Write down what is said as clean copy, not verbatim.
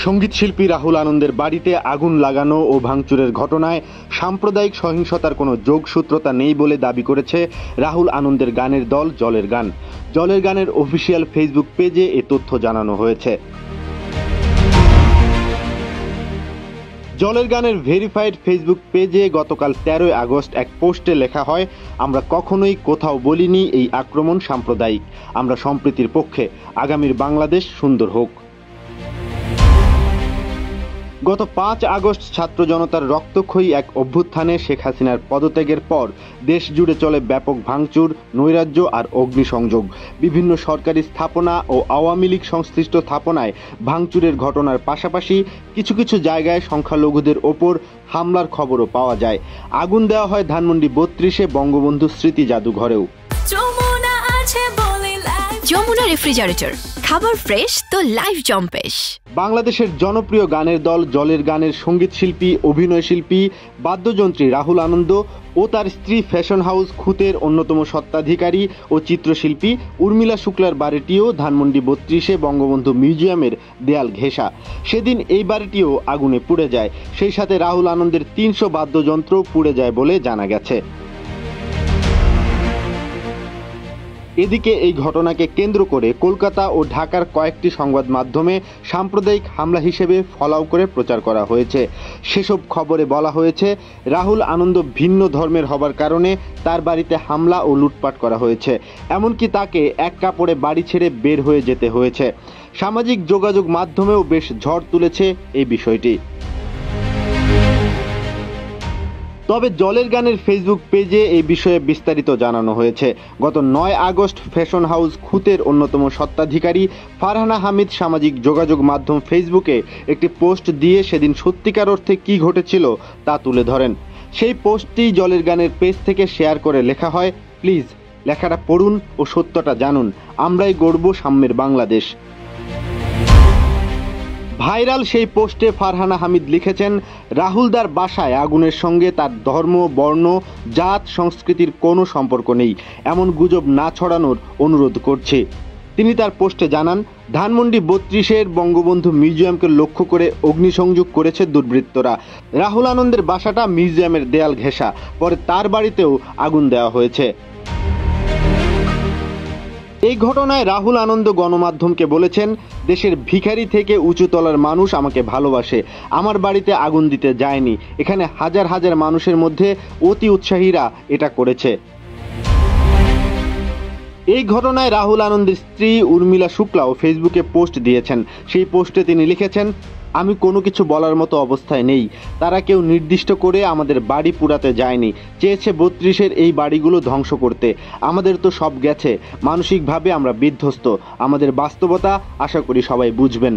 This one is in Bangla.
সঙ্গীতশিল্পী রাহুল আনন্দের বাড়িতে আগুন লাগানো ও ভাঙচুরের ঘটনায় সাম্প্রদায়িক সহিংসতার কোনো যোগসূত্রতা নেই বলে দাবি করেছে রাহুল আনন্দের গানের দল জলের গান। জলের গানের অফিসিয়াল ফেসবুক পেজে এ তথ্য জানানো হয়েছে। জলের গানের ভেরিফাইড ফেসবুক পেজে গতকাল 13 আগস্ট এক পোস্টে লেখা হয়, আমরা কখনোই কোথাও বলিনি এই আক্রমণ সাম্প্রদায়িক, আমরা সম্প্রীতির পক্ষে, আগামীর বাংলাদেশ সুন্দর হোক। গত 5 আগস্ট ছাত্র জনতার রক্তক্ষয়ী এক অভ্যুত্থানে শেখ হাসিনার পদত্যাগের পর দেশ জুড়ে চলে ব্যাপক ভাঙচুর, নৈরাজ্য আর অগ্নিসংযোগ। বিভিন্ন সরকারি স্থাপনা ও আওয়ামী লীগ সংশ্লিষ্ট স্থাপনায় ভাঙচুরের ঘটনার পাশাপাশি কিছু কিছু জায়গায় সংখ্যালঘুদের ওপর হামলার খবরও পাওয়া যায়। আগুন দেওয়া হয় ধানমন্ডি 32-এ বঙ্গবন্ধু স্মৃতি জাদুঘরেও। যমুনা রেফ্রিজারেটর, খাবার ফ্রেশ তো লাইফ জম্পেশ। বাংলাদেশের জনপ্রিয় গানের দল জলের গানের সঙ্গীতশিল্পী, অভিনয়শিল্পী, বাদ্যযন্ত্রী রাহুল আনন্দ ও তার স্ত্রী ফ্যাশন হাউস খুতের অন্যতম স্বত্বাধিকারী ও চিত্রশিল্পী উর্মিলা শুক্লার বাড়িটিও ধানমন্ডি 32-এ বঙ্গবন্ধু মিউজিয়ামের দেয়াল ঘেঁষা। সেদিন এই বাড়িটিও আগুনে পুড়ে যায়, সেই সাথে রাহুল আনন্দের 300 বাদ্যযন্ত্র পুড়ে যায় বলে জানা গেছে। এদিকে এই ঘটনাকে কেন্দ্র করে কলকাতা ও ঢাকার কয়েকটি সংবাদ মাধ্যমে সাম্প্রদায়িক হামলা হিসেবে ফলাও করে প্রচার করা হয়েছে। সেসব খবরে বলা হয়েছে, রাহুল আনন্দ ভিন্ন ধর্মের হবার কারণে তার বাড়িতে হামলা ও লুটপাট করা হয়েছে, এমনকি তাকে এক কাপড়ে বাড়ি ছেড়ে বের হয়ে যেতে হয়েছে। সামাজিক যোগাযোগ মাধ্যমেও বেশ ঝড় তুলেছে এই বিষয়টি। তবে জলের গানের ফেসবুক পেজে এই বিষয়ে বিস্তারিত জানানো হয়েছে। গত 9 আগস্ট ফ্যাশন হাউস খুতের অন্যতম স্বত্বাধিকারী ফারহানা হামিদ সামাজিক যোগাযোগ মাধ্যম ফেসবুকে একটি পোস্ট দিয়ে সেদিন সত্যিকার অর্থে কী ঘটেছিল তা তুলে ধরেন। সেই পোস্টটি জলের গানের পেজ থেকে শেয়ার করে লেখা হয়, প্লিজ লেখাটা পড়ুন ও সত্যটা জানুন, আমরাই গড়ব সাম্যের বাংলাদেশ। ভাইরাল সেই পোস্টে ফারহানা হামিদ লিখেছেন, রাহুলদার বাসায় আগুনের সঙ্গে তার ধর্ম, বর্ণ, জাত, সংস্কৃতির কোনো সম্পর্ক নেই, এমন গুজব না ছড়ানোর অনুরোধ করছে। তিনি তার পোস্টে জানান, ধানমন্ডি 32-এর বঙ্গবন্ধু মিউজিয়ামকে লক্ষ্য করে অগ্নিসংযোগ করেছে দুর্বৃত্তরা। রাহুল আনন্দের বাসাটা মিউজিয়ামের দেয়াল ঘেঁষা, পরে তার বাড়িতেও আগুন দেওয়া হয়েছে। এই ঘটনায় রাহুল আনন্দ গণমাধ্যমকে বলেছেন, দেশের ভিখারি থেকে উঁচুতলার মানুষ আমাকে ভালোবাসে, আমার বাড়িতে আগুন দিতে যায়নি, এখানে হাজার হাজার মানুষের মধ্যে অতি উৎসাহীরা এটা করেছে। এই ঘটনায় রাহুল আনন্দের স্ত্রী উর্মিলা শুক্লাও ফেসবুকে পোস্ট দিয়েছেন। সেই পোস্টে তিনি লিখেছেন, আমি কোনো কিছু বলার মতো অবস্থায় নেই, তারা কেউ নির্দিষ্ট করে আমাদের বাড়ি পুরাতে যায়নি, চেয়েছে 32-এর এই বাড়িগুলো ধ্বংস করতে। আমাদের তো সব গেছে, মানসিকভাবে আমরা বিধ্বস্ত, আমাদের বাস্তবতা আশা করি সবাই বুঝবেন।